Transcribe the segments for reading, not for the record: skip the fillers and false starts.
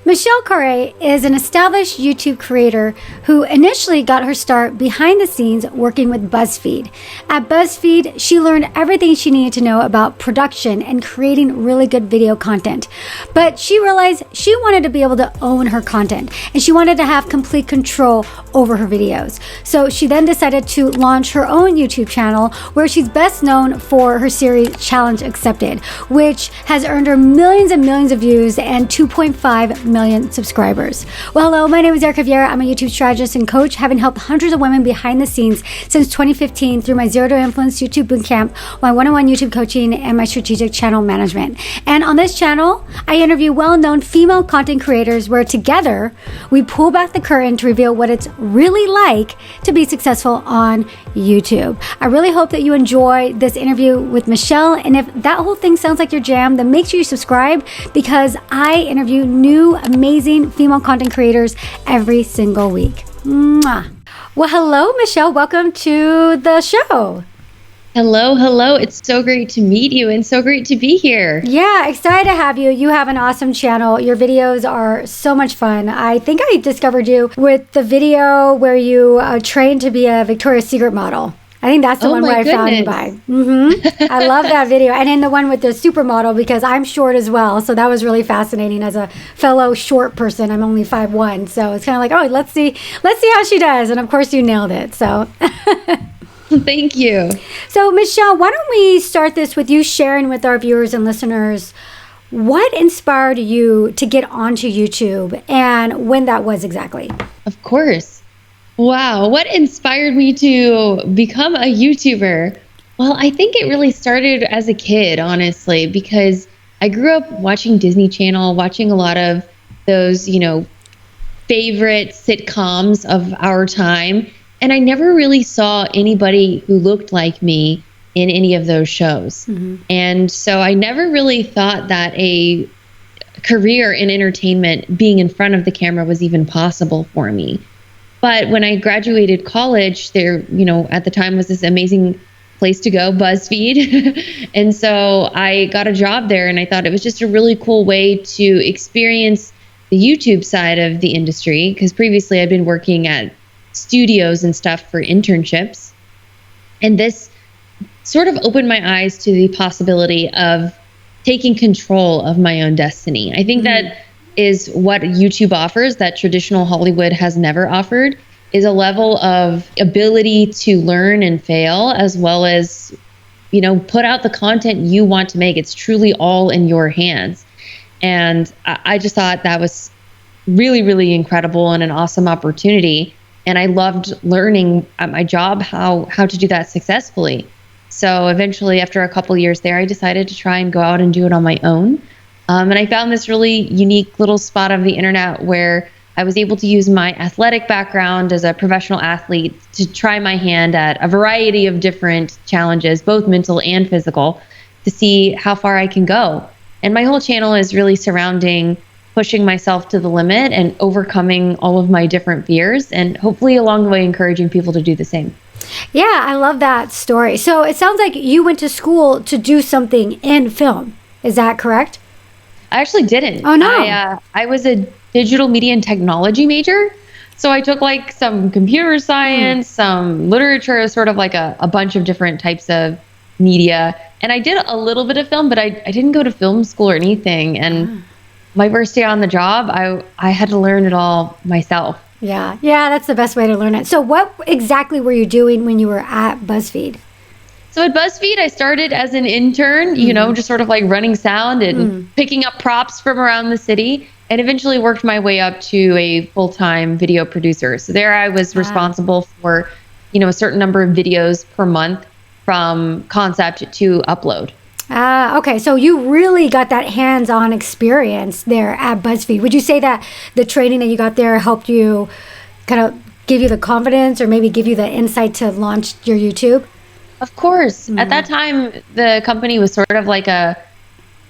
Michelle Khare is an established YouTube creator who initially got her start behind the scenes working with Buzzfeed. At Buzzfeed, she learned everything she needed to know about production and creating really good video content. But she realized she wanted to be able to own her content and she wanted to have complete control over her videos. So she then decided to launch her own YouTube channel where she's best known for her series Challenge Accepted, which has earned her millions and millions of views and 2.5 million subscribers. Well, hello, my name is Erika Vieira. I'm a YouTube strategist and coach, having helped hundreds of women behind the scenes since 2015 through my Zero to Influence YouTube Bootcamp, my one-on-one YouTube coaching, and my strategic channel management. And on this channel, I interview well-known female content creators where together we pull back the curtain to reveal what it's really like to be successful on YouTube. I really hope that you enjoy this interview with Michelle, and if that whole thing sounds like your jam, then make sure you subscribe because I interview new amazing female content creators every single week. Mwah. Well, hello, Michelle. Welcome to the show. Hello. It's so great to meet you and so great to be here. Yeah, excited to have you. You have an awesome channel. Your videos are so much fun. I think I discovered you with the video where you trained to be a Victoria's Secret model. I think that's the one where I found you by. I love that video. And then the one with the supermodel because I'm short as well. So that was really fascinating as a fellow short person. I'm only 5'1". So it's kind of like, oh, let's see how she does. And of course you nailed it. So thank you. So Michelle, why don't we start this with you sharing with our viewers and listeners what inspired you to get onto YouTube and when that was exactly? Of course. Wow, what inspired me to become a YouTuber? Well, I think it really started as a kid, honestly, because I grew up watching Disney Channel, watching a lot of those, favorite sitcoms of our time. And I never really saw anybody who looked like me in any of those shows. And so I never really thought that a career in entertainment, being in front of the camera, was even possible for me. But when I graduated college, there, at the time was this amazing place to go, Buzzfeed. And so I got a job there and I thought it was just a really cool way to experience the YouTube side of the industry, because previously I'd been working at studios and stuff for internships. And this sort of opened my eyes to the possibility of taking control of my own destiny. I think that is what YouTube offers that traditional Hollywood has never offered, is a level of ability to learn and fail, as well as, put out the content you want to make. It's truly all in your hands. And I just thought that was really, really incredible and an awesome opportunity. And I loved learning at my job how to do that successfully. So eventually, after a couple years there, I decided to try and go out and do it on my own. And I found this really unique little spot of the internet where I was able to use my athletic background as a professional athlete to try my hand at a variety of different challenges, both mental and physical, to see how far I can go. And my whole channel is really surrounding pushing myself to the limit and overcoming all of my different fears, and hopefully along the way encouraging people to do the same. Yeah, I love that story. So it sounds like you went to school to do something in film. Is that correct? I actually didn't. Oh, no. I was a digital media and technology major. So I took some computer science, some literature, sort of like a bunch of different types of media. And I did a little bit of film, but I didn't go to film school or anything. And my first day on the job, I had to learn it all myself. Yeah, that's the best way to learn it. So what exactly were you doing when you were at Buzzfeed? So at Buzzfeed, I started as an intern, just sort of like running sound and picking up props from around the city, and eventually worked my way up to a full-time video producer. So there I was responsible for, a certain number of videos per month from concept to upload. Okay. So you really got that hands-on experience there at Buzzfeed. Would you say that the training that you got there helped you kind of give you the confidence or maybe give you the insight to launch your YouTube? Of course. At that time, the company was sort of like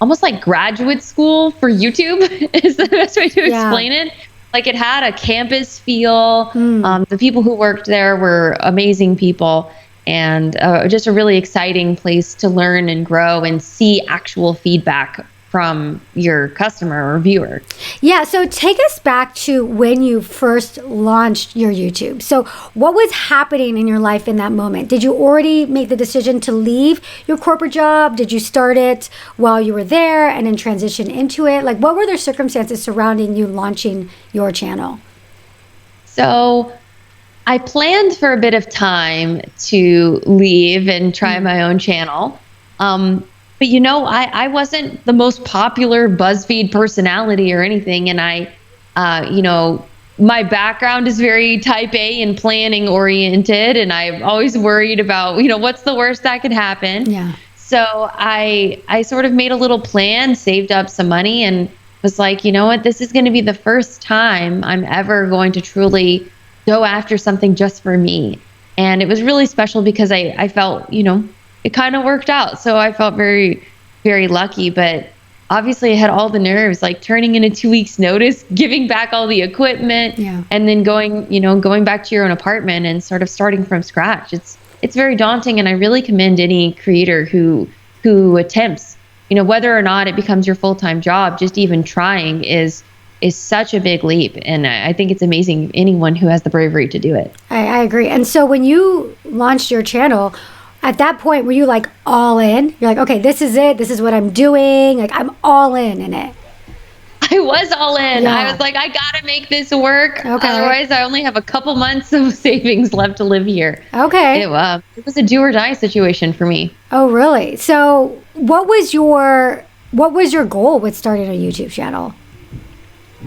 almost like graduate school for YouTube is the best way to explain it. Like it had a campus feel. The people who worked there were amazing people, and just a really exciting place to learn and grow and see actual feedback from your customer or viewer. Yeah, so take us back to when you first launched your YouTube. So what was happening in your life in that moment? Did you already make the decision to leave your corporate job? Did you start it while you were there and then transition into it? Like, what were the circumstances surrounding you launching your channel? So I planned for a bit of time to leave and try my own channel. But I wasn't the most popular BuzzFeed personality or anything. And my background is very type A and planning oriented. And I'm always worried about, what's the worst that could happen. Yeah. So I sort of made a little plan, saved up some money, and was like, you know what, this is going to be the first time I'm ever going to truly go after something just for me. And it was really special because I felt, it kind of worked out. So I felt very, very lucky. But obviously I had all the nerves, like turning in a 2 weeks notice, giving back all the equipment, and then going back to your own apartment and sort of starting from scratch. It's very daunting. And I really commend any creator who attempts, whether or not it becomes your full-time job, just even trying is such a big leap. And I think it's amazing anyone who has the bravery to do it. I agree. And so when you launched your channel, at that point, were you like all in? You're like, okay, this is it. This is what I'm doing. Like, I'm all in it. I was all in. Yeah. I was like, I got to make this work. Okay. Otherwise, I only have a couple months of savings left to live here. Okay. It was a do or die situation for me. Oh, really? So what was your goal with starting a YouTube channel?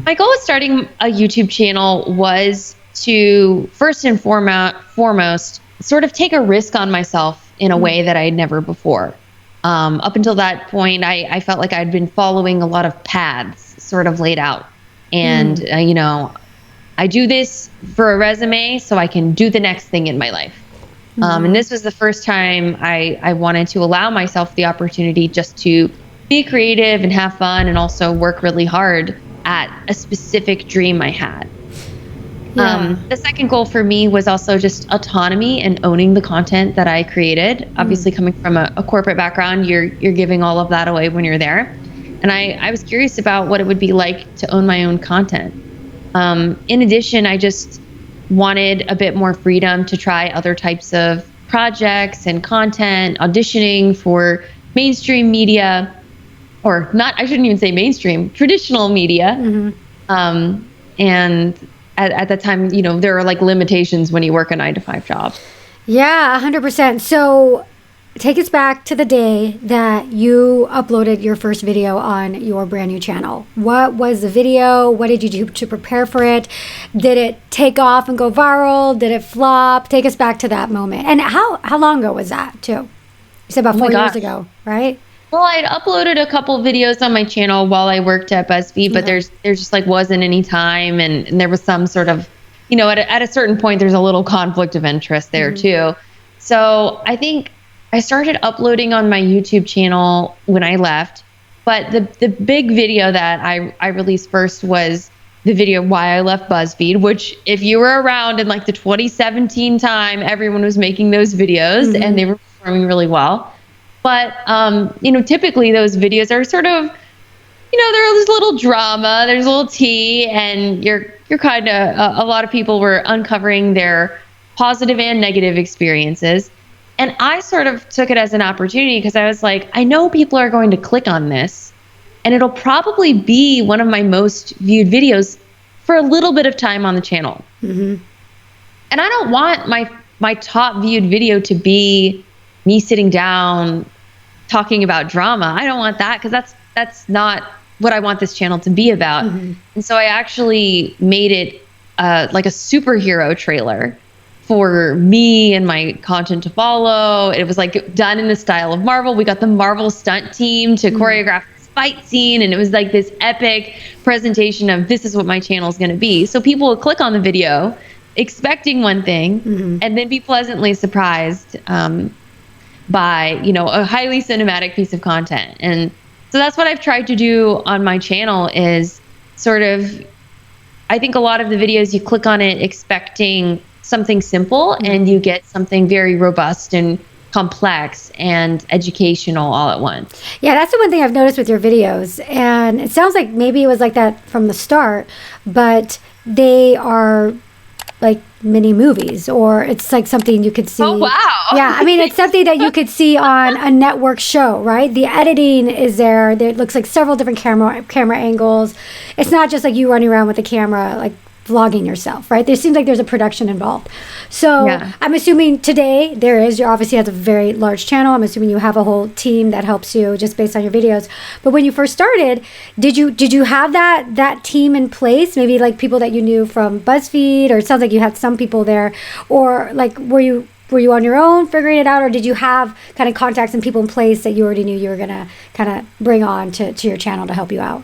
My goal with starting a YouTube channel was to first and foremost sort of take a risk on myself in a way that I had never before. Up until that point, I felt like I'd been following a lot of paths sort of laid out. And, I do this for a resume so I can do the next thing in my life. And this was the first time I wanted to allow myself the opportunity just to be creative and have fun and also work really hard at a specific dream I had. Yeah. The second goal for me was also just autonomy and owning the content that I created. Obviously, coming from a corporate background, you're giving all of that away when you're there. And I was curious about what it would be like to own my own content. In addition, I just wanted a bit more freedom to try other types of projects and content, auditioning for mainstream media, or not, I shouldn't even say mainstream, traditional media. And at that time, there are like limitations when you work a 9-to-5 job. Yeah, 100%. So take us back to the day that you uploaded your first video on your brand new channel. What was the video? What did you do to prepare for it? Did it take off and go viral? Did it flop? Take us back to that moment. And how long ago was that too? You said about 4 years ago, right? Well, I'd uploaded a couple videos on my channel while I worked at Buzzfeed, but there just like wasn't any time, and there was some sort of, at a certain point, there's a little conflict of interest there too. So I think I started uploading on my YouTube channel when I left, but the big video that I released first was the video why I left Buzzfeed, which if you were around in like the 2017 time, everyone was making those videos and they were performing really well. But, typically those videos are sort of, there's a little drama, there's a little tea, and you're kind of, a lot of people were uncovering their positive and negative experiences. And I sort of took it as an opportunity because I was like, I know people are going to click on this, and it'll probably be one of my most viewed videos for a little bit of time on the channel. And I don't want my top viewed video to be me sitting down talking about drama. I don't want that because that's not what I want this channel to be about. And so I actually made it like a superhero trailer for me and my content to follow. It was like done in the style of Marvel. We got the Marvel stunt team to choreograph this fight scene, and it was like this epic presentation of this is what my channel is going to be. So people will click on the video expecting one thing and then be pleasantly surprised by, a highly cinematic piece of content. And so that's what I've tried to do on my channel is sort of, I think a lot of the videos you click on it expecting something simple and you get something very robust and complex and educational all at once. Yeah, that's the one thing I've noticed with your videos. And it sounds like maybe it was like that from the start, but they are like mini movies, or it's like something you could see. Oh, wow. Yeah, I mean, it's something that you could see on a network show, right? The editing is there. It looks like several different camera angles. It's not just like you running around with the camera, like vlogging yourself, right? There seems like there's a production involved. So Yeah. I'm assuming today there is. You obviously have a very large channel. I'm assuming you have a whole team that helps you just based on your videos. But when you first started, did you have that team in place? Maybe like people that you knew from Buzzfeed, or it sounds like you had some people there, or like were you on your own figuring it out, or did you have kind of contacts and people in place that you already knew you were gonna kind of bring on to your channel to help you out?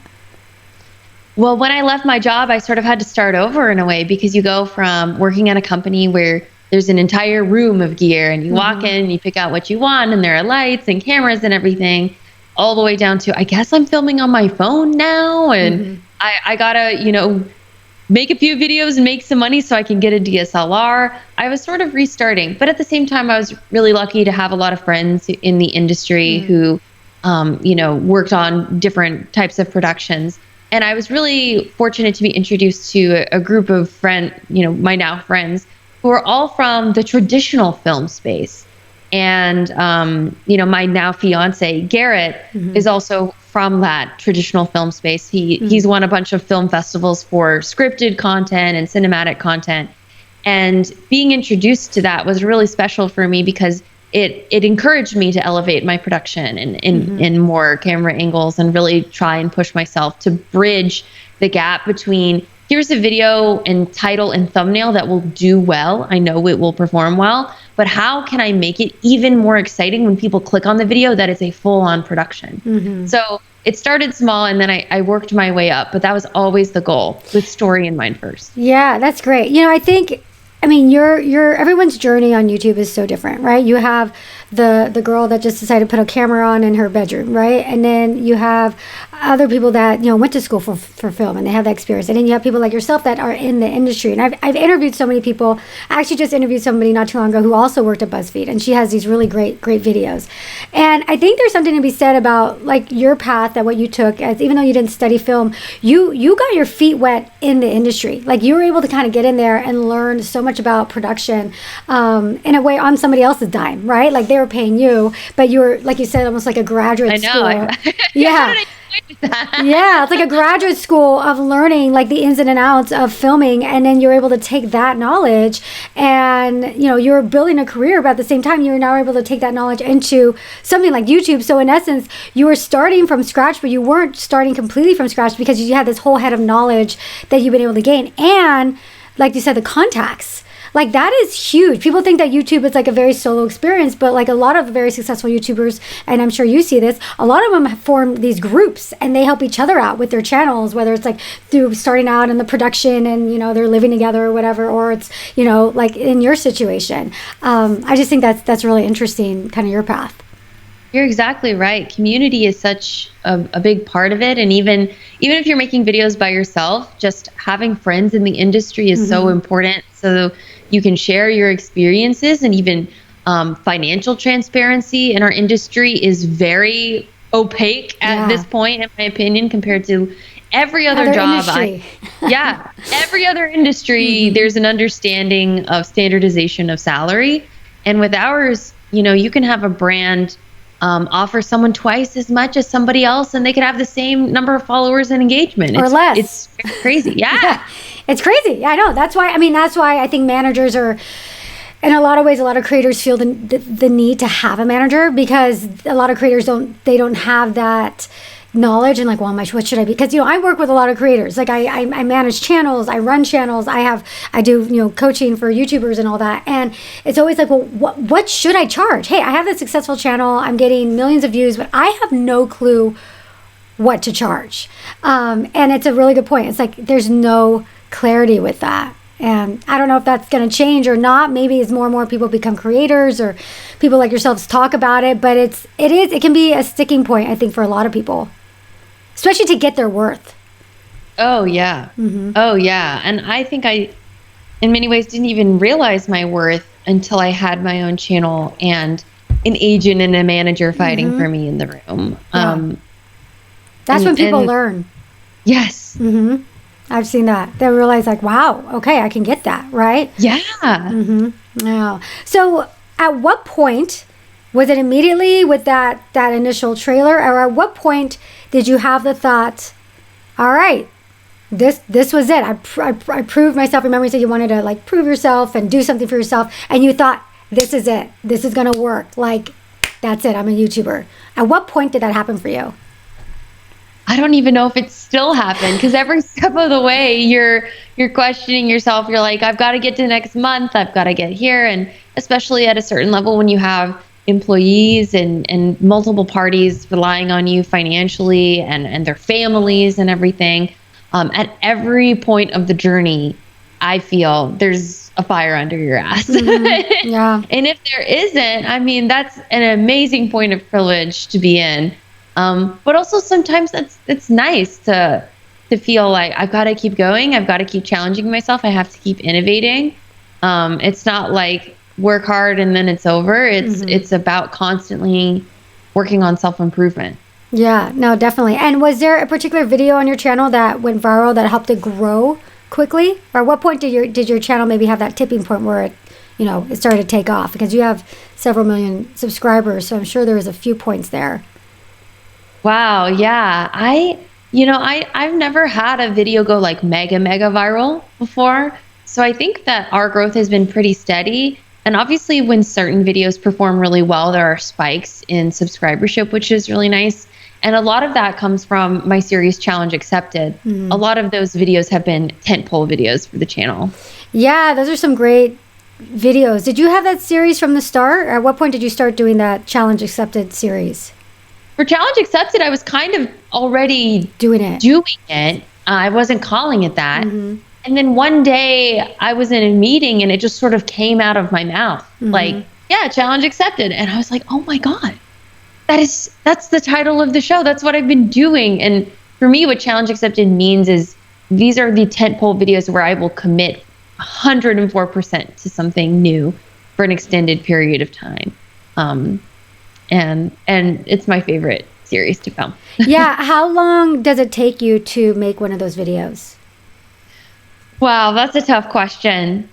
Well, when I left my job, I sort of had to start over in a way, because you go from working at a company where there's an entire room of gear and you walk in and you pick out what you want and there are lights and cameras and everything, all the way down to, I guess I'm filming on my phone now, and I gotta, make a few videos and make some money so I can get a DSLR. I was sort of restarting, but at the same time, I was really lucky to have a lot of friends in the industry who, worked on different types of productions. And I was really fortunate to be introduced to a group of my now friends, who are all from the traditional film space. And, my now fiance, Garrett, is also from that traditional film space. He's won a bunch of film festivals for scripted content and cinematic content. And being introduced to that was really special for me, because it encouraged me to elevate my production in more camera angles, and really try and push myself to bridge the gap between, here's a video and title and thumbnail that will do well, I know it will perform well, but how can I make it even more exciting when people click on the video that it's a full-on production? So it started small, and then I worked my way up, but that was always the goal, with story in mind first. Yeah, that's great. I think, your everyone's journey on YouTube is so different, right? You have the girl that just decided to put a camera on in her bedroom, right? And then you have other people that went to school for film and they have that experience, and then you have people like yourself that are in the industry. And I've interviewed so many people. I actually just interviewed somebody not too long ago who also worked at Buzzfeed, and she has these really great videos. And I think there's something to be said about like your path, that what you took, as even though you didn't study film, you got your feet wet in the industry. Like you were able to kind of get in there and learn so much about production in a way on somebody else's dime, right? Like they were paying you, but you were, like you said, almost like a graduate school. Yeah. Yeah, it's like a graduate school of learning like the ins and outs of filming, and then you're able to take that knowledge and you're building a career, but at the same time you're now able to take that knowledge into something like YouTube. So in essence, you were starting from scratch, but you weren't starting completely from scratch, because you had this whole head of knowledge that you've been able to gain. And like you said, the contacts. Like that is huge. People think that YouTube is like a very solo experience, but like a lot of very successful YouTubers, and I'm sure you see this, a lot of them have formed these groups and they help each other out with their channels, whether it's like through starting out in the production and, they're living together or whatever, or it's, like in your situation. I just think that's really interesting, kind of your path. You're exactly right. Community is such a big part of it. And even if you're making videos by yourself, just having friends in the industry is so important. So you can share your experiences, and even financial transparency in our industry is very opaque at this point, in my opinion, compared to every other job. Every other industry, there's an understanding of standardization of salary. And with ours, you can have a brand offer someone twice as much as somebody else, and they could have the same number of followers and engagement, or less. It's crazy. Yeah. It's crazy. Yeah, I know. That's why I think managers are, in a lot of ways, a lot of creators feel the need to have a manager, because a lot of creators don't have that knowledge, and like, well, what should I be? Because I work with a lot of creators. Like I manage channels, I run channels, I do coaching for YouTubers and all that, and it's always like, well, what should I charge? Hey, I have this successful channel, I'm getting millions of views, but I have no clue what to charge. And it's a really good point. It's like there's no clarity with that. And I don't know if that's going to change or not. Maybe as more and more people become creators, or people like yourselves talk about it, but it can be a sticking point, I think, for a lot of people, especially to get their worth. Oh yeah. Oh yeah. And I think I, in many ways, didn't even realize my worth until I had my own channel. And an agent and a manager fighting for me in the room. Yeah. That's when people learn. Yes. Mm-hmm. I've seen that. They realize like, wow, okay, I can get that, right? Yeah. Mm-hmm. Yeah. So at what point, was it immediately with that initial trailer, or at what point did you have the thought, all right, this was it. I proved myself. Remember you said you wanted to like prove yourself and do something for yourself, and you thought, this is it. This is going to work. Like, that's it. I'm a YouTuber. At what point did that happen for you? I don't even know if it still happened, because every step of the way you're questioning yourself. You're like, I've got to get to next month. I've got to get here. And especially at a certain level, when you have employees and multiple parties relying on you financially and their families and everything, at every point of the journey, I feel there's a fire under your ass. Mm-hmm. Yeah. And if there isn't, I mean, that's an amazing point of privilege to be in. But also sometimes it's nice to feel like I've got to keep going. I've got to keep challenging myself. I have to keep innovating. It's not like work hard and then it's over. It's about constantly working on self-improvement. Yeah, no, definitely. And was there a particular video on your channel that went viral that helped it grow quickly? Or at what point did your channel maybe have that tipping point where it started to take off? Because you have several million subscribers, so I'm sure there was a few points there. Wow, yeah. I've never had a video go like mega viral before. So I think that our growth has been pretty steady. And obviously when certain videos perform really well, there are spikes in subscribership, which is really nice. And a lot of that comes from my series Challenge Accepted. Mm-hmm. A lot of those videos have been tentpole videos for the channel. Yeah, those are some great videos. Did you have that series from the start? Or at what point did you start doing that Challenge Accepted series? For Challenge Accepted, I was kind of already doing it. I wasn't calling it that. Mm-hmm. And then one day I was in a meeting and it just sort of came out of my mouth. Mm-hmm. Like, yeah, Challenge Accepted. And I was like, oh my God, that's the title of the show. That's what I've been doing. And for me, what Challenge Accepted means is these are the tentpole videos where I will commit 104% to something new for an extended period of time. And it's my favorite series to film. Yeah. How long does it take you to make one of those videos? Wow, that's a tough question.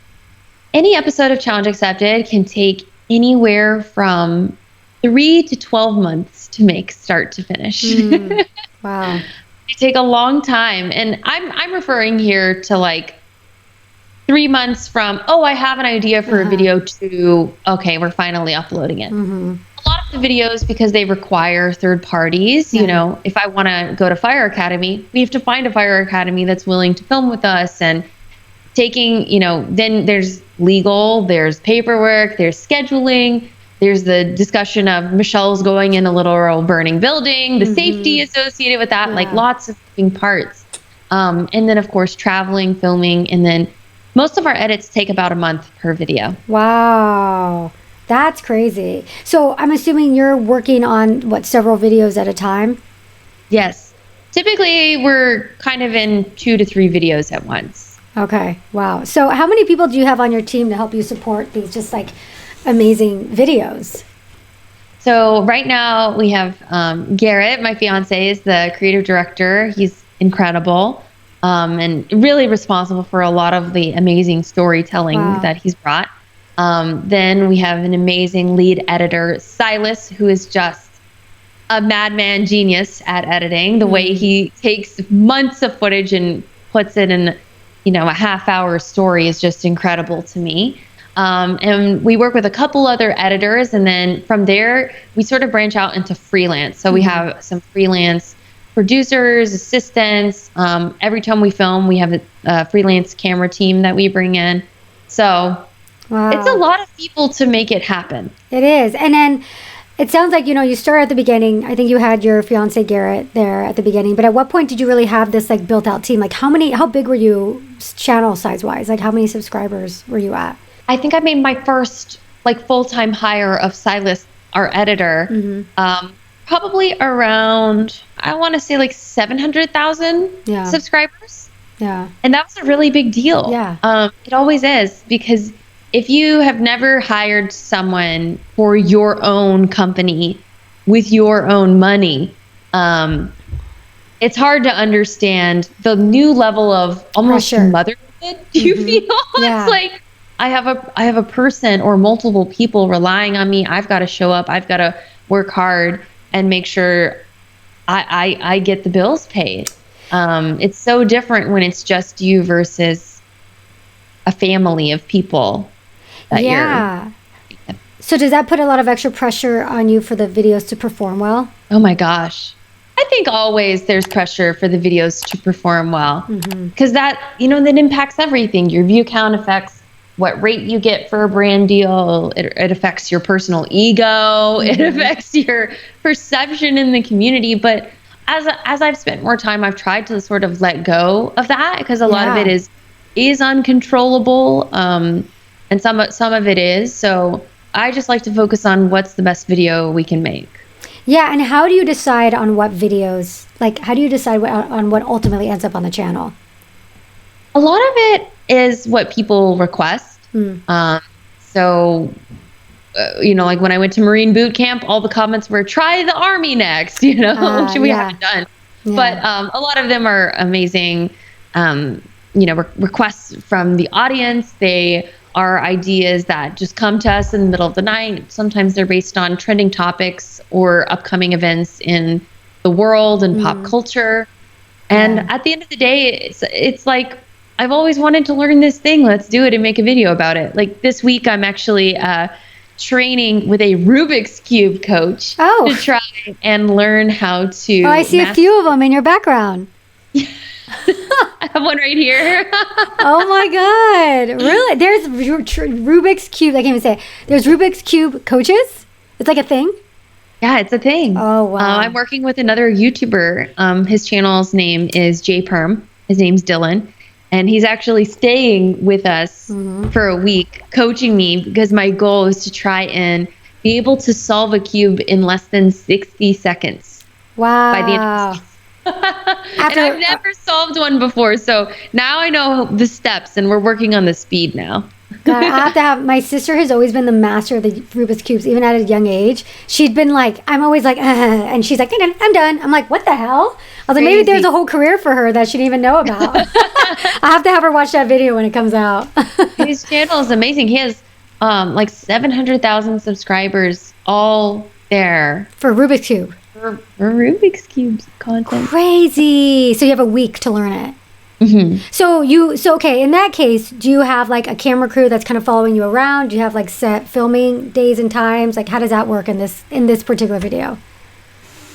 Any episode of Challenge Accepted can take anywhere from 3 to 12 months to make, start to finish. Wow. They take a long time. And I'm referring here to like 3 months from, I have an idea for a video, to, okay, we're finally uploading it. Mm-hmm. A lot of the videos, because they require third parties, if I want to go to Fire Academy, we have to find a Fire Academy that's willing to film with us, and taking, then there's legal, there's paperwork, there's scheduling, there's the discussion of Michelle's going in a literal burning building, the safety associated with that, like lots of moving parts. And then of course, traveling, filming, and then most of our edits take about a month per video. Wow. That's crazy. So I'm assuming you're working on several videos at a time? Yes. Typically we're kind of in 2 to 3 videos at once. Okay. Wow. So how many people do you have on your team to help you support these just like amazing videos? So right now we have Garrett, my fiance, is the creative director. He's incredible and really responsible for a lot of the amazing storytelling that he's brought. Then we have an amazing lead editor, Silas, who is just a madman genius at editing. The way he takes months of footage and puts it in, a half-hour story is just incredible to me. And we work with a couple other editors, and then from there, we sort of branch out into freelance. So we have some freelance producers, assistants. Every time we film, we have a freelance camera team that we bring in. So it's a lot of people to make it happen. It is. And then it sounds like, you start at the beginning. I think you had your fiance Garrett there at the beginning, but at what point did you really have this like built out team? Like how big were you channel size wise? Like how many subscribers were you at? I think I made my first like full-time hire of Silas, our editor, probably around, I want to say like 700,000 subscribers. Yeah. And that was a really big deal. Yeah. It always is, because if you have never hired someone for your own company with your own money, it's hard to understand the new level of almost Pressure. motherhood. Do you feel? Yeah. It's like I have a person or multiple people relying on me. I've got to show up. I've got to work hard and make sure I get the bills paid. It's so different when it's just you versus a family of people that Yeah. So does that put a lot of extra pressure on you for the videos to perform well? Oh my gosh. I think always there's pressure for the videos to perform well, because that impacts everything. Your view count affects what rate you get for a brand deal. It affects your personal ego. It affects your perception in the community. But as I've spent more time, I've tried to sort of let go of that, because a lot of it is uncontrollable, and some of it is. So I just like to focus on what's the best video we can make. Yeah, and how do you decide on what videos? Like, how do you decide on what ultimately ends up on the channel? A lot of it is what people request. So, like when I went to Marine boot camp, all the comments were "try the Army next," which we haven't done. Yeah. But a lot of them are amazing. Requests from the audience. They are ideas that just come to us in the middle of the night. Sometimes they're based on trending topics or upcoming events in the world and pop culture. And at the end of the day, it's like, I've always wanted to learn this thing. Let's do it and make a video about it. Like this week, I'm actually training with a Rubik's Cube coach to try and learn how to. Oh, I see a few of them in your background. I have one right here. Oh my God. Really? There's Rubik's Cube. I can't even say it. There's Rubik's Cube coaches? It's like a thing? Yeah, it's a thing. Oh, wow. I'm working with another YouTuber. His channel's name is JPerm. His name's Dylan. And he's actually staying with us for a week, coaching me, because my goal is to try and be able to solve a cube in less than 60 seconds. Wow. By the end of the season. And I've never solved one before, so now I know the steps, and we're working on the speed now. God, I have to have. My sister has always been the master of the Rubik's Cubes, even at a young age. She'd been like, I'm always like, and she's like, I'm done. I'm like, what the hell? I was like, maybe there's a whole career for her that she didn't even know about. I have to have her watch that video when it comes out. His channel is amazing. He has like 700,000 subscribers all there for Rubik's Cube. For Rubik's Cube content. Crazy. So you have a week to learn it. So okay, in that case, do you have like a camera crew that's kind of following you around? Do you have like set filming days and times? Like, how does that work in this particular video?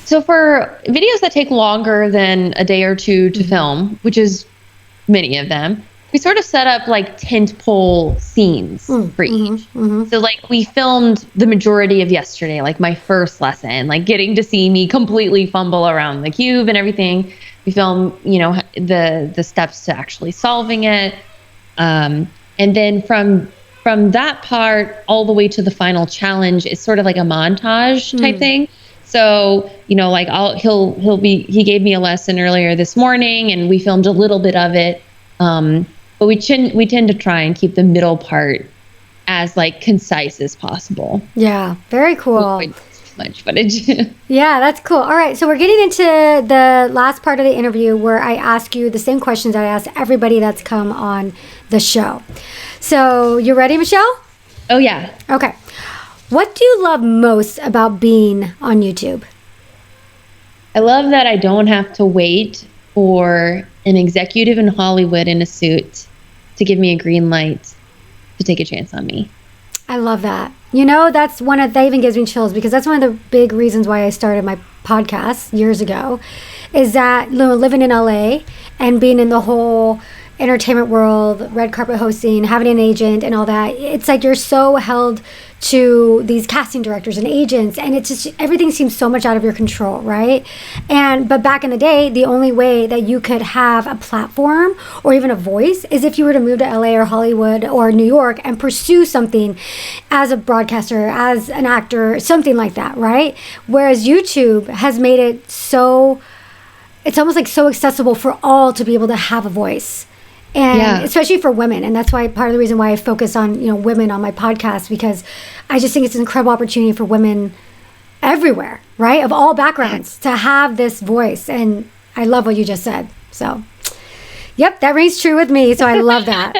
So for videos that take longer than a day or two to film, which is many of them, we sort of set up like tentpole scenes for each. So like we filmed the majority of yesterday, like my first lesson, like getting to see me completely fumble around the cube and everything. We film, the steps to actually solving it. And then from that part all the way to the final challenge, it's sort of like a montage type thing. So, like he gave me a lesson earlier this morning and we filmed a little bit of it. But we tend to try and keep the middle part as like concise as possible. Yeah, very cool. Much footage. Yeah, that's cool. All right, so we're getting into the last part of the interview where I ask you the same questions I ask everybody that's come on the show. So you ready, Michelle? Oh yeah. Okay. What do you love most about being on YouTube? I love that I don't have to wait for an executive in Hollywood in a suit to give me a green light to take a chance on me. I love that. That's that even gives me chills, because that's one of the big reasons why I started my podcast years ago, is that living in LA and being in the whole entertainment world, red carpet hosting, having an agent and all that, it's like you're so held to these casting directors and agents, and it's just everything seems so much out of your control, right? But back in the day, the only way that you could have a platform or even a voice is if you were to move to LA or Hollywood or New York and pursue something as a broadcaster, as an actor, something like that, right? Whereas YouTube has made it so, it's almost like so accessible for all to be able to have a voice. and especially for women. And that's why part of the reason why I focus on, women on my podcast, because I just think it's an incredible opportunity for women everywhere, right? Of all backgrounds to have this voice. And I love what you just said. So, yep, that rings true with me. So I love that.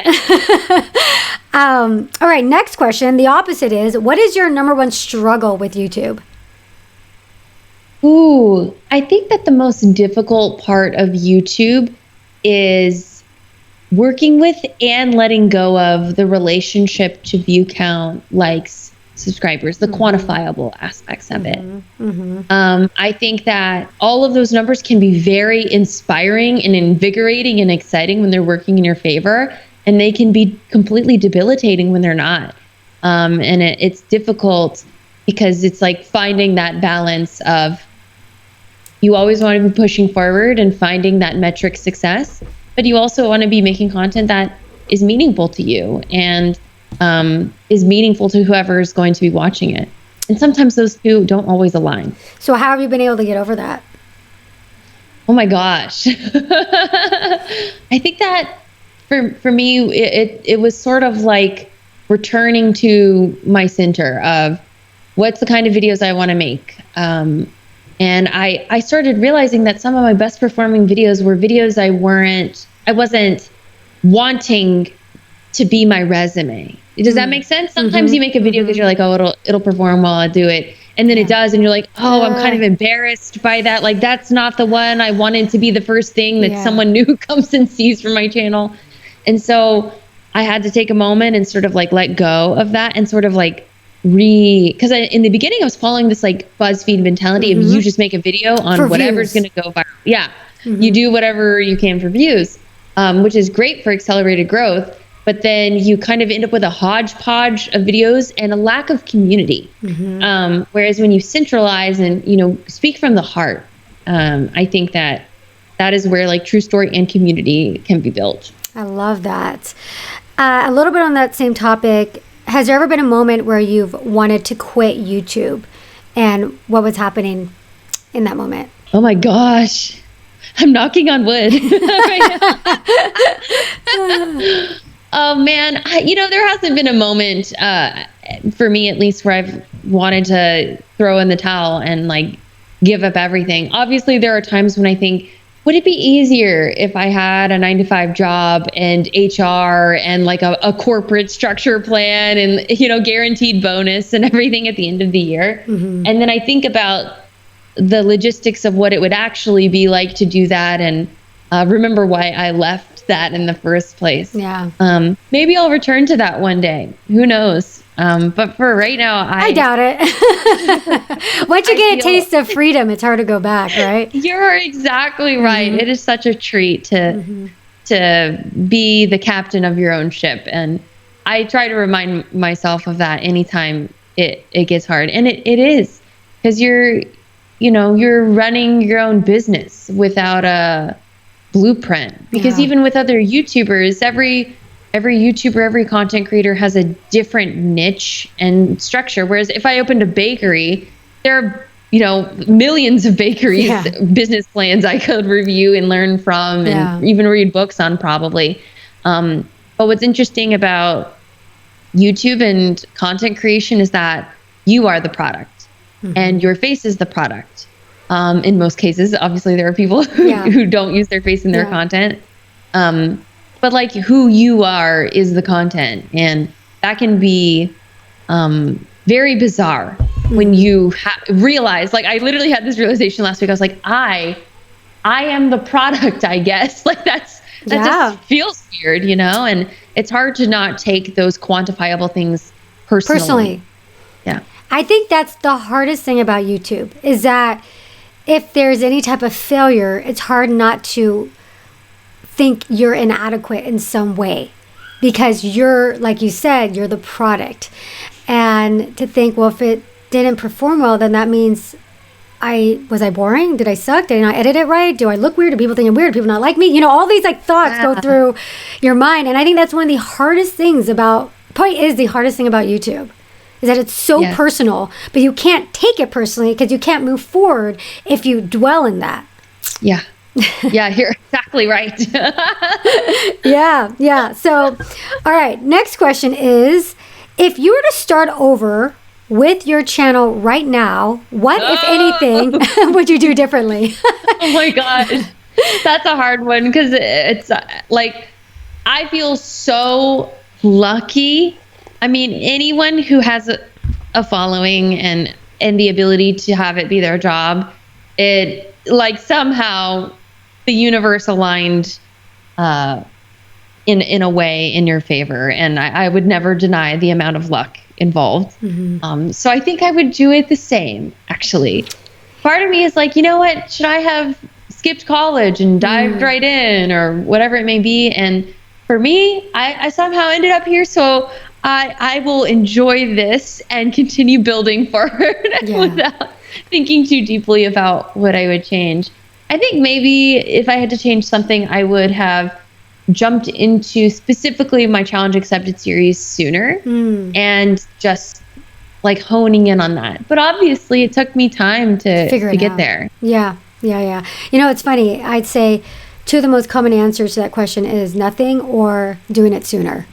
All right, next question. The opposite is, what is your number one struggle with YouTube? Ooh, I think that the most difficult part of YouTube is working with and letting go of the relationship to view count, likes, subscribers, the quantifiable aspects of it. I think that all of those numbers can be very inspiring and invigorating and exciting when they're working in your favor, and they can be completely debilitating when they're not. And it's difficult because it's like finding that balance of, you always want to be pushing forward and finding that metric success, but you also want to be making content that is meaningful to you and is meaningful to whoever is going to be watching it. And sometimes those two don't always align. So how have you been able to get over that? Oh my gosh. I think that for me, it was sort of like returning to my center of what's the kind of videos I want to make. And I started realizing that some of my best performing videos were videos I wasn't wanting to be my resume. Does that make sense? Sometimes you make a video because you're like, oh, it'll perform while I do it. And then it does. And you're like, oh, I'm kind of embarrassed by that. Like, that's not the one I wanted to be the first thing that someone new comes and sees from my channel. And so I had to take a moment and sort of like let go of that and sort of like because in the beginning I was following this like BuzzFeed mentality of you just make a video on for whatever's going to go viral. Yeah. You do whatever you can for views, which is great for accelerated growth. But then you kind of end up with a hodgepodge of videos and a lack of community. Whereas when you centralize and, speak from the heart, I think that is where like true story and community can be built. I love that. A little bit on that same topic. Has there ever been a moment where you've wanted to quit YouTube, and what was happening in that moment? Oh my gosh. I'm knocking on wood. Oh man. There hasn't been a moment, for me at least, where I've wanted to throw in the towel and like give up everything. Obviously there are times when I think, would it be easier if I had a 9-to-5 job and HR and like a corporate structure plan and, guaranteed bonus and everything at the end of the year? And then I think about the logistics of what it would actually be like to do that and remember why I left that in the first place. Yeah. Maybe I'll return to that one day. Who knows? But for right now, I doubt it. Once you get a taste of freedom, it's hard to go back, right? You're exactly right. It is such a treat to be the captain of your own ship. And I try to remind myself of that anytime it gets hard. And it is, because you're running your own business without a blueprint. Because even with other YouTubers, every YouTuber, every content creator has a different niche and structure. Whereas if I opened a bakery, there are, millions of bakeries, business plans I could review and learn from and even read books on probably. But what's interesting about YouTube and content creation is that you are the product and your face is the product. In most cases, obviously there are people who don't use their face in their content. But like who you are is the content, and that can be very bizarre when you realize. Like I literally had this realization last week. I was like, I am the product, I guess. Like that just feels weird, and it's hard to not take those quantifiable things personally. Yeah, I think that's the hardest thing about YouTube is that if there's any type of failure, it's hard not to think you're inadequate in some way because you're, like you said, you're the product. And to think, well, if it didn't perform well, then that means was I boring? Did I suck? Did I not edit it right? Do I look weird? Do people think I'm weird? Do people not like me? All these like thoughts go through your mind. And I think that's one of the hardest things about YouTube is that it's so personal, but you can't take it personally because you can't move forward if you dwell in that. Yeah. Yeah, you're exactly right. Yeah. So, all right. Next question is, if you were to start over with your channel right now, what, if anything, would you do differently? Oh my gosh. That's a hard one because it's like, I feel so lucky. I mean, anyone who has a following and the ability to have it be their job, it like somehow the universe aligned in a way in your favor, and I would never deny the amount of luck involved. So I think I would do it the same. Actually, part of me is like, you know what? Should I have skipped college and dived right in, or whatever it may be? And for me, I somehow ended up here, so I will enjoy this and continue building forward without thinking too deeply about what I would change. I think maybe if I had to change something, I would have jumped into specifically my challenge accepted series sooner and just like honing in on that. But obviously it took me time to get there. Yeah. You know, it's funny. I'd say two of the most common answers to that question is nothing or doing it sooner.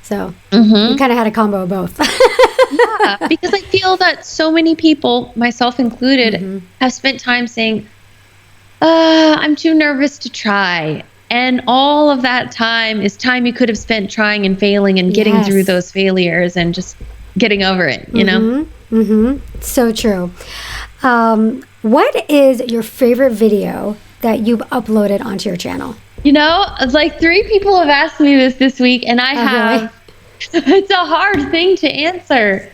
So you kind of had a combo of both. Yeah, because I feel that so many people, myself included, have spent time saying, I'm too nervous to try. And all of that time is time you could have spent trying and failing and getting through those failures and just getting over it, you know? So true. What is your favorite video that you've uploaded onto your channel? You know, like 3 people have asked me this week, and I have. It's a hard thing to answer.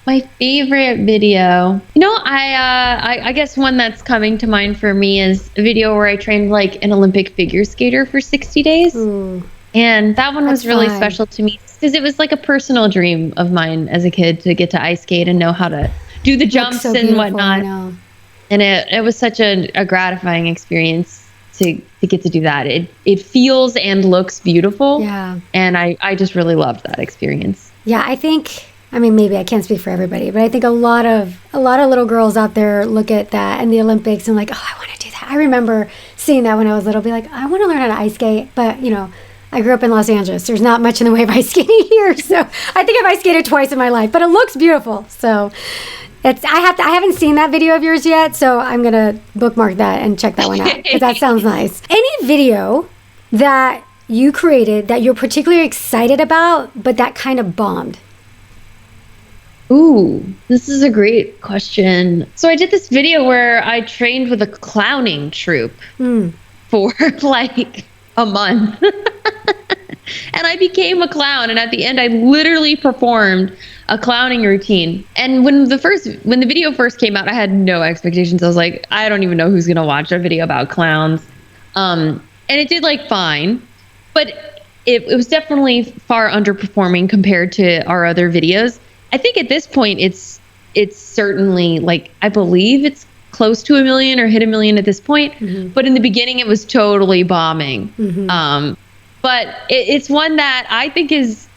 My favorite video, you know, I guess one that's coming to mind for me is a video where I trained like an Olympic figure skater for 60 days. And that one was really special to me because it was like a personal dream of mine as a kid to get to ice skate and know how to do the jumps and whatnot. And it was such a gratifying experience to get to do that. It feels and looks beautiful. Yeah. And I just really loved that experience. Yeah, I mean, maybe I can't speak for everybody, but I think a lot of little girls out there look at that and the Olympics and like, oh, I want to do that. I remember seeing that when I was little, be like, I want to learn how to ice skate. But, you know, I grew up in Los Angeles. There's not much in the way of ice skating here. So I think I've ice skated twice in my life, but it looks beautiful. So I haven't seen that video of yours yet. So I'm going to bookmark that and check that one out because that sounds nice. Any video that you created that you're particularly excited about, but that kind of bombed? Ooh, this is a great question. So I did this video where I trained with a clowning troupe for like a month. And I became a clown. And at the end, I literally performed a clowning routine. And when the video first came out, I had no expectations. I was like, I don't even know who's going to watch a video about clowns. And it did like fine, but it was definitely far underperforming compared to our other videos. I think at this point, it's certainly like, I believe it's close to 1 million or hit 1 million at this point. But in the beginning, it was totally bombing. But it's one that I think is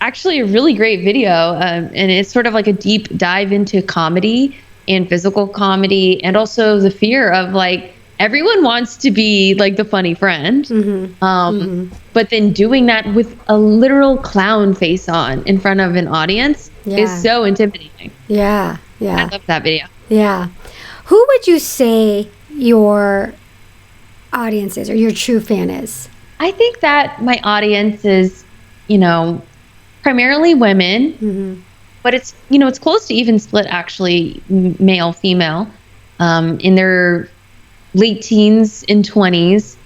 actually a really great video. And it's sort of like a deep dive into comedy and physical comedy, and also the fear of like, everyone wants to be like the funny friend. But then doing that with a literal clown face on in front of an audience is so intimidating. Yeah. I love that video. Yeah. Who would you say your audience is, or your true fan is? I think that my audience is, you know, primarily women, but it's, you know, it's close to even split actually, male, female, in their late teens and 20s,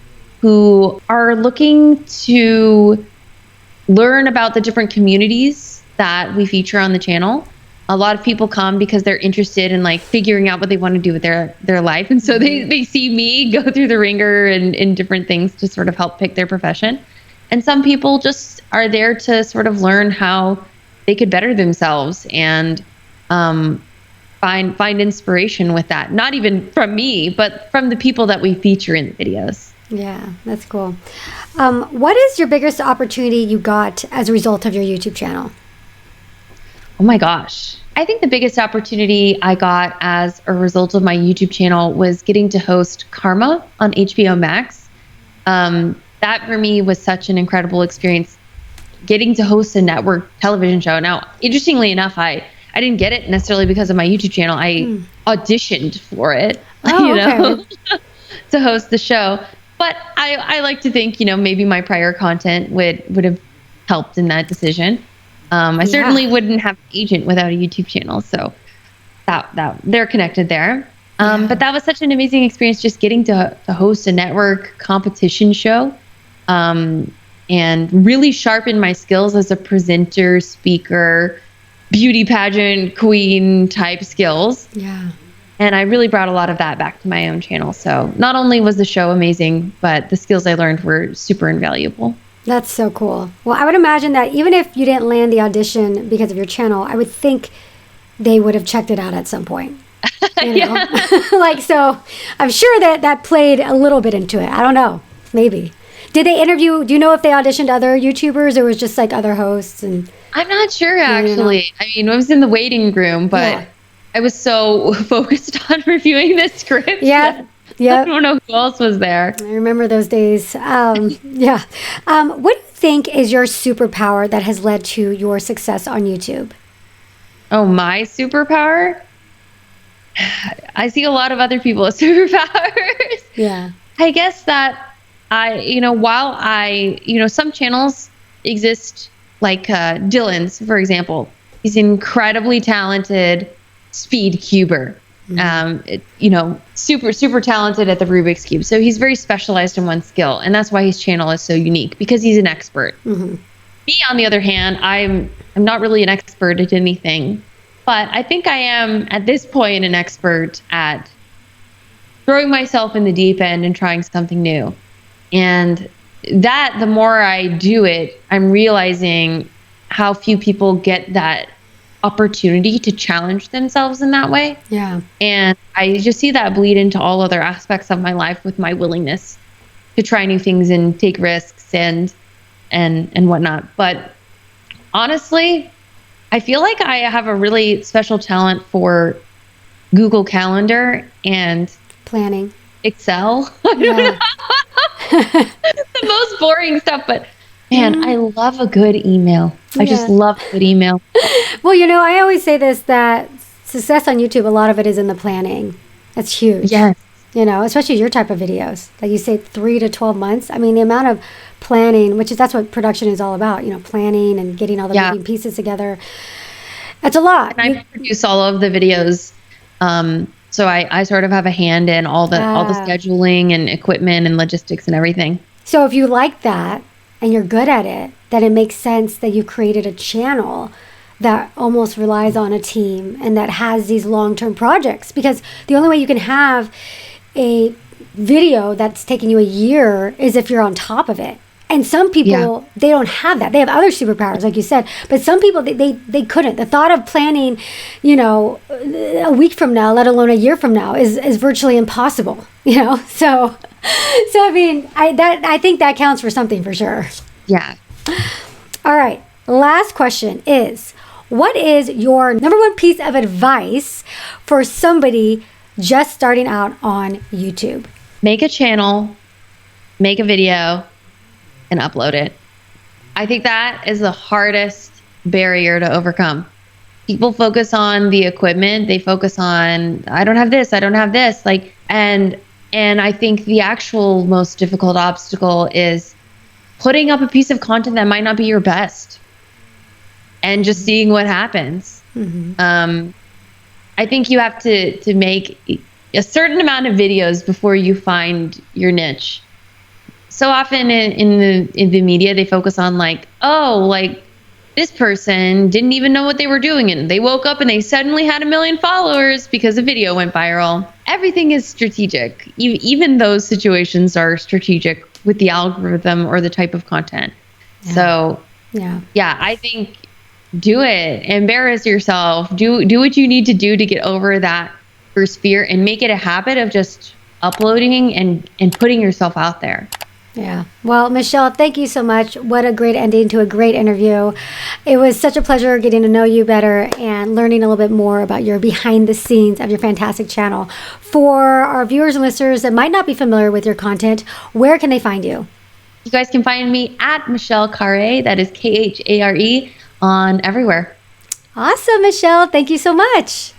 who are looking to learn about the different communities that we feature on the channel. A lot of people come because they're interested in like figuring out what they want to do with their life. And so they see me go through the ringer and different things to sort of help pick their profession. And some people just are there to sort of learn how they could better themselves and find inspiration with that. Not even from me, but from the people that we feature in the videos. Yeah, that's cool. What is your biggest opportunity you got as a result of your YouTube channel? Oh my gosh. I think the biggest opportunity I got as a result of my YouTube channel was getting to host Karma on HBO Max. That for me was such an incredible experience, getting to host a network television show. Now, interestingly enough, I didn't get it necessarily because of my YouTube channel. I auditioned for it, Okay. to host the show. But I like to think, maybe my prior content would have helped in that decision. I certainly wouldn't have an agent without a YouTube channel. So that they're connected there. But that was such an amazing experience, just getting to host a network competition show, and really sharpen my skills as a presenter, speaker, beauty pageant queen type skills. Yeah. And I really brought a lot of that back to my own channel. So not only was the show amazing, but the skills I learned were super invaluable. That's so cool. Well, I would imagine that even if you didn't land the audition because of your channel, I would think they would have checked it out at some point. So I'm sure that played a little bit into it. I don't know. Maybe. Did they interview? Do you know if they auditioned other YouTubers or was just like other hosts? And I'm not sure, actually. I mean, I was in the waiting room, but I was so focused on reviewing the script. Yeah. I don't know who else was there. I remember those days. What do you think is your superpower that has led to your success on YouTube? Oh, my superpower? I see a lot of other people as superpowers. Yeah. I guess that some channels exist, like Dylan's, for example. He's an incredibly talented speed cuber. Super, super talented at the Rubik's Cube. So he's very specialized in one skill. And that's why his channel is so unique, because he's an expert. Me, on the other hand, I'm not really an expert at anything. But I think I am, at this point, an expert at throwing myself in the deep end and trying something new. And that, the more I do it, I'm realizing how few people get that opportunity to challenge themselves in that way. Yeah. And I just see that bleed into all other aspects of my life with my willingness to try new things and take risks and whatnot. But honestly, I feel like I have a really special talent for Google Calendar and planning, Excel. Yeah. The most boring stuff, but man, I love a good email. I just love a good email. Well, I always say this, that success on YouTube, a lot of it is in the planning. That's huge. Yes. Especially your type of videos. Like you say, 3 to 12 months. I mean, the amount of planning, that's what production is all about, planning and getting all the moving pieces together. That's a lot. And I produce all of the videos. So I sort of have a hand in all the scheduling and equipment and logistics and everything. So if you like that and you're good at it, then it makes sense that you created a channel that almost relies on a team and that has these long-term projects. Because the only way you can have a video that's taking you a year is if you're on top of it. And some people, they don't have that. They have other superpowers, like you said. But some people, they couldn't. The thought of planning, a week from now, let alone a year from now, is virtually impossible. So I mean, I think that counts for something for sure. Yeah. All right. Last question is, what is your number one piece of advice for somebody just starting out on YouTube? Make a channel, make a video, and upload it. I think that is the hardest barrier to overcome. People focus on the equipment. They focus on, I don't have this. And I think the actual most difficult obstacle is putting up a piece of content that might not be your best and just seeing what happens. I think you have to make a certain amount of videos before you find your niche. So often in the media, they focus on this person didn't even know what they were doing, and they woke up and they suddenly had 1 million followers because a video went viral. Everything is strategic. Even those situations are strategic with the algorithm or the type of content. Yeah. So I think do it. Embarrass yourself. Do what you need to do to get over that first fear and make it a habit of just uploading and putting yourself out there. Yeah. Well, Michelle, thank you so much. What a great ending to a great interview. It was such a pleasure getting to know you better and learning a little bit more about your behind the scenes of your fantastic channel. For our viewers and listeners that might not be familiar with your content, where can they find you? You guys can find me at Michelle Khare, that is Khare, on everywhere. Awesome, Michelle. Thank you so much.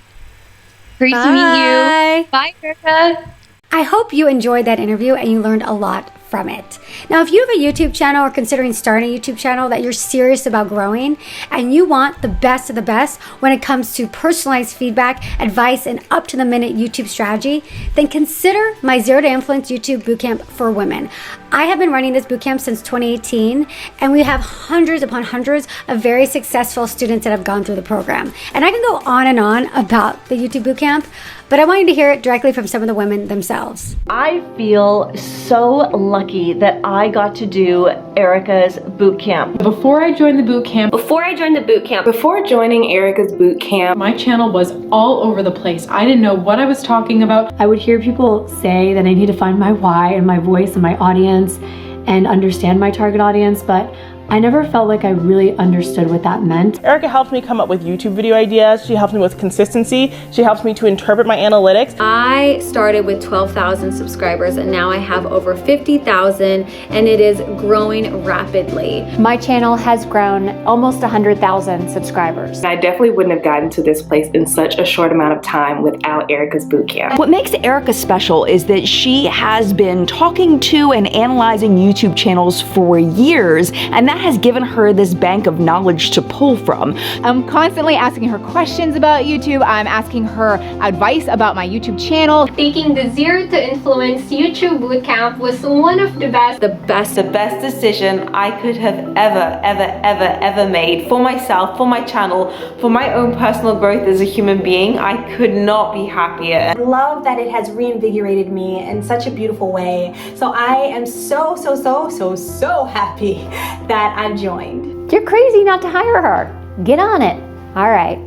Great to meet you. Bye, Erika. I hope you enjoyed that interview and you learned a lot from it. Now, if you have a YouTube channel or considering starting a YouTube channel that you're serious about growing and you want the best of the best when it comes to personalized feedback, advice, and up-to-the-minute YouTube strategy, then consider my Zero to Influence YouTube Bootcamp for Women. I have been running this bootcamp since 2018, and we have hundreds upon hundreds of very successful students that have gone through the program. And I can go on and on about the YouTube bootcamp, but I want you to hear it directly from some of the women themselves. I feel so lucky that I got to do Erika's bootcamp. Before I joined the bootcamp, Before joining Erika's bootcamp, my channel was all over the place. I didn't know what I was talking about. I would hear people say that I need to find my why and my voice and my audience and understand my target audience, but I never felt like I really understood what that meant. Erika helped me come up with YouTube video ideas. She helped me with consistency. She helps me to interpret my analytics. I started with 12,000 subscribers and now I have over 50,000 and it is growing rapidly. My channel has grown almost 100,000 subscribers. I definitely wouldn't have gotten to this place in such a short amount of time without Erika's bootcamp. What makes Erika special is that she has been talking to and analyzing YouTube channels for years, and that has given her this bank of knowledge to pull from. I'm constantly asking her questions about YouTube. I'm asking her advice about my YouTube channel. Taking the Zero to Influence YouTube Bootcamp was one of the best decision I could have ever made for myself, for my channel, for my own personal growth as a human being. I could not be happier. I love that it has reinvigorated me in such a beautiful way. So I am so happy that I've joined. You're crazy not to hire her. Get on it. All right.